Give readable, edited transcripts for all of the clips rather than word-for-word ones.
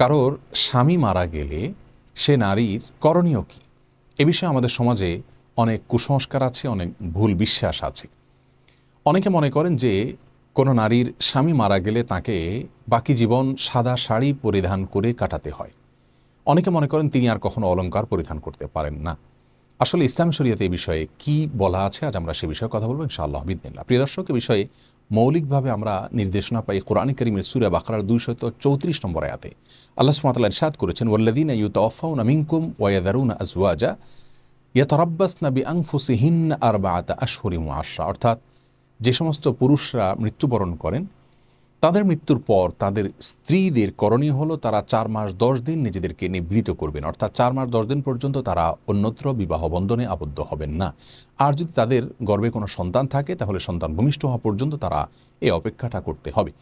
কারোর স্বামী মারা গেলে সে নারীর করণীয় কী, এ বিষয়ে আমাদের সমাজে অনেক কুসংস্কার আছে, অনেক ভুল বিশ্বাস আছে। অনেকে মনে করেন যে কোনো নারীর স্বামী মারা গেলে তাকে বাকি জীবন সাদা শাড়ি পরিধান করে কাটাতে হয়। অনেকে মনে করেন তিনি আর কখনো অলংকার পরিধান করতে পারেন না। আসলে ইসলাম শরীয়তে এই বিষয়ে কি বলা আছে, আজ আমরা সে বিষয়ে কথা বলবো ইনশাআল্লাহ বিদিনিল্লাহ। প্রিয় দর্শক, এ বিষয়ে মৌলিকভাবে আমরা নির্দেশনা পাই কোরআন কারীমের সূরা বাকারার 234 নম্বর আয়াতে। আল্লাহ সুবহানাহু ওয়া তাআলা ইরশাদ করেছেন, ওয়াল্লাযীনা ইউতাওয়াফাউনা মিনকুম ওয়া ইয়াযারুনা আজওয়াজা ইয়াতারাব্বাসনা বিআনফুসিহিন্না আরবাআতা আশহুরিন ওয়া আশরা। অর্থাৎ যে সমস্ত পুরুষরা মৃত্যুবরণ করেন তাদের মৃত্যুর পর তাদের স্ত্রীদের করণীয় হলো তারা 4 মাস 10 দিন নিজেদেরকে নিবৃত করবেন। অর্থাৎ 4 মাস 10 দিন পর্যন্ত তারা অন্যত্র বিবাহ বন্ধনে আবদ্ধ হবেন না। আর যদি তাদের গর্ভে কোনো সন্তান থাকে তাহলে সন্তান ভূমিষ্ঠ হওয়া পর্যন্ত তারা এই অপেক্ষাটা করতে হবে।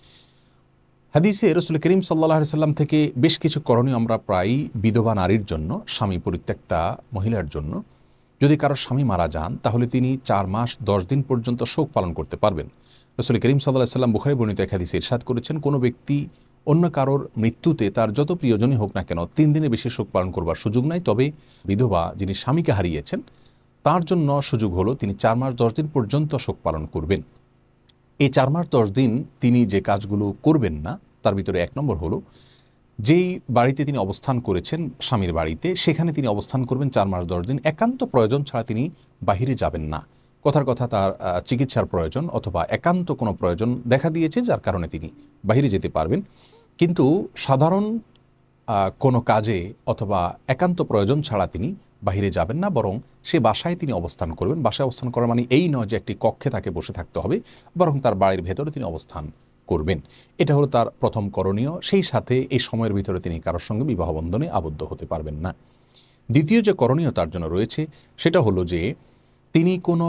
হাদিসে রাসূল করিম সাল্লাল্লাহু আলাইহি সাল্লাম থেকে বেশ কিছু করণীয় আমরা প্রায়ই বিধবা নারীর জন্য, স্বামী পরিত্যক্তা মহিলার জন্য, যদি কারো স্বামী মারা যান তাহলে তিনি 4 মাস 10 দিন পর্যন্ত শোক পালন করতে পারবেন। রাসূল করিম সাল্লাল্লাহু আলাইহি সাল্লাম বুখারী বর্ণিত এক হাদিসে ইরশাদ করেছেন, কোনো ব্যক্তি অন্য কারোর মৃত্যুতে তার যত প্রিয়জনই হোক না কেন 3 দিনের বেশি শোক পালন করবার সুযোগ নাই। তবে বিধবা যিনি স্বামীকে হারিয়েছেন তার জন্য সুযোগ হলো তিনি 4 মাস 10 দিন পর্যন্ত শোক পালন করবেন। এই 4 মাস 10 দিন তিনি যে কাজগুলো করবেন না তার ভিতরে 1 নম্বর হলো, যেই বাড়িতে তিনি অবস্থান করেছেন স্বামীর বাড়িতে, সেখানে তিনি অবস্থান করবেন 4 মাস 10 দিন। একান্ত প্রয়োজন ছাড়া তিনি বাহিরে যাবেন না। কথার কথা তার চিকিৎসার প্রয়োজন অথবা একান্ত কোনো প্রয়োজন দেখা দিয়েছে যার কারণে তিনি বাহিরে যেতে পারবেন, কিন্তু সাধারণ কোনো কাজে অথবা একান্ত প্রয়োজন ছাড়া তিনি বাহিরে যাবেন না, বরং সে বাসায় তিনি অবস্থান করবেন। বাসায় অবস্থান করা মানে এই নয় যে একটি কক্ষে তাকে বসে থাকতে হবে, বরং তার বাড়ির ভেতরে তিনি অবস্থান করবেন। এটা হলো তার প্রথম করণীয়। সেই সাথে এই সময়ের ভিতরে তিনি কারোর সঙ্গে বিবাহ বন্ধনে আবদ্ধ হতে পারবেন না। দ্বিতীয় যে করণীয় তার জন্য রয়েছে সেটা হলো যে তিনি কোনো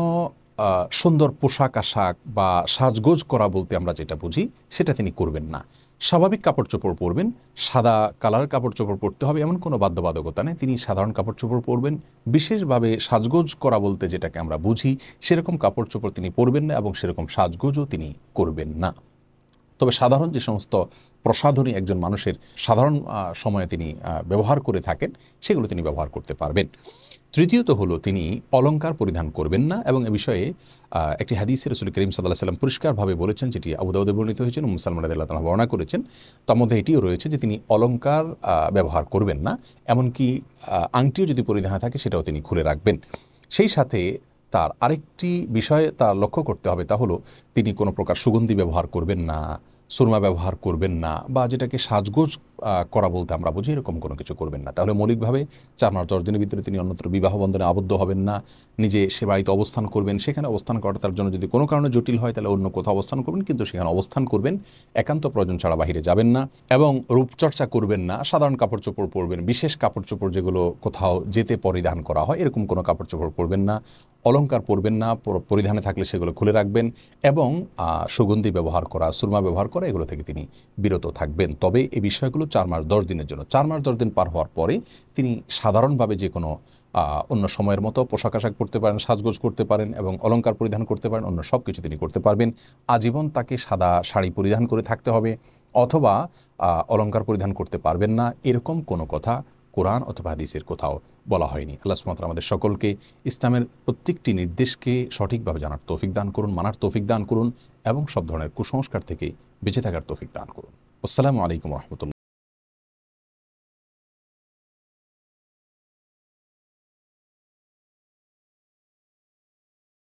সুন্দর পোশাক আশাক বা সাজগোজ করা বলতে আমরা যেটা বুঝি সেটা তিনি করবেন না। স্বাভাবিক কাপড় চোপড় পরবেন, সাদা কালার কাপড় চোপড় পরতে হবে এমন কোনো বাধ্যবাধকতা নেই। তিনি সাধারণ কাপড় চোপড় পরবেন। বিশেষভাবে সাজগোজ করা বলতে যেটাকে আমরা বুঝি সেরকম কাপড় চোপড় তিনি পরবেন না এবং সেরকম সাজগোজও তিনি করবেন না। তবে সাধারণ যে সমস্ত প্রসাধনী একজন মানুষের সাধারণ সময়ে তিনি ব্যবহার করে থাকেন সেগুলো তিনি ব্যবহার করতে পারবেন। তৃতীয়ত হলো তিনি অলংকার পরিধান করবেন না, এবং এ বিষয়ে একটি হাদিসে রাসূল করিম সাল্লাল্লাহু আলাইহি সাল্লাম পরিষ্কারভাবে বলেছেন, যেটি আবু দাউদে বর্ণিত হয়েছে, উম্মে সালমা রাদিয়াল্লাহু তাআলা বর্ণনা করেছেন। তার মধ্যে এটিও রয়েছে যে তিনি অলংকার ব্যবহার করবেন না, এমনকি আংটিও যদি পরিধানে থাকে সেটাও তিনি খুলে রাখবেন। সেই সাথে তার আরেকটি বিষয় তার লক্ষ্য করতে হবে, তা হলো তিনি কোনো প্রকার সুগন্ধি ব্যবহার করবেন না, সুরমা ব্যবহার করবেন না, বা যেটাকে সাজগোজ করা বলতে আমরা বুঝি এরকম কোনো কিছু করবেন না। তাহলে মৌলিকভাবে 4 মাস 10 দিনের ভিতরে তিনি অন্যত্র বিবাহ বন্ধনে আবদ্ধ হবেন না। নিজে সে বাড়িতে অবস্থান করবেন, সেখানে অবস্থান করাটা তার জন্য যদি কোনো কারণে জটিল হয় তাহলে অন্য কোথাও অবস্থান করবেন, কিন্তু সেখানে অবস্থান করবেন, একান্ত প্রয়োজন ছাড়া বাহিরে যাবেন না এবং রূপচর্চা করবেন না। সাধারণ কাপড় চোপড় পরবেন, বিশেষ কাপড় চোপড় যেগুলো কোথাও যেতে পরিধান করা হয় এরকম কোনো কাপড় চোপড় পরবেন না। অলংকার পরবেন না, পরিধানে থাকলে সেগুলো খুলে রাখবেন এবং সুগন্ধি ব্যবহার করা, সুরমা ব্যবহার করা এগুলো থেকে তিনি বিরত থাকবেন। তবে এই বিষয়গুলো 4 মাস 10 দিনের জন্য। 4 মাস 10 দিন পার হওয়ার পরে তিনি সাধারণভাবে যে কোনো অন্য সময়ের মতো পোশাক আশাক পরতে পারেন, সাজগোজ করতে পারেন এবং অলংকার পরিধান করতে পারেন, অন্য সব কিছু তিনি করতে পারবেন। আজীবন তাকে সাদা শাড়ি পরিধান করে থাকতে হবে অথবা অলংকার পরিধান করতে পারবেন না, এরকম কোনো কথা কোরআন অথবা হাদিসের কোথাও বলা হয়নি। আল্লাহ সুবহানাহু ওয়া তাআলা আমাদের সকলকে ইসলামের প্রত্যেকটি নির্দেশকে সঠিকভাবে জানার তৌফিক দান করুন, মানার তৌফিক দান করুন এবং সব ধরনের কুসংস্কার থেকে বেঁচে থাকার তৌফিক দান করুন। আসসালামু আলাইকুম ওয়া রাহমাতুল্লাহ।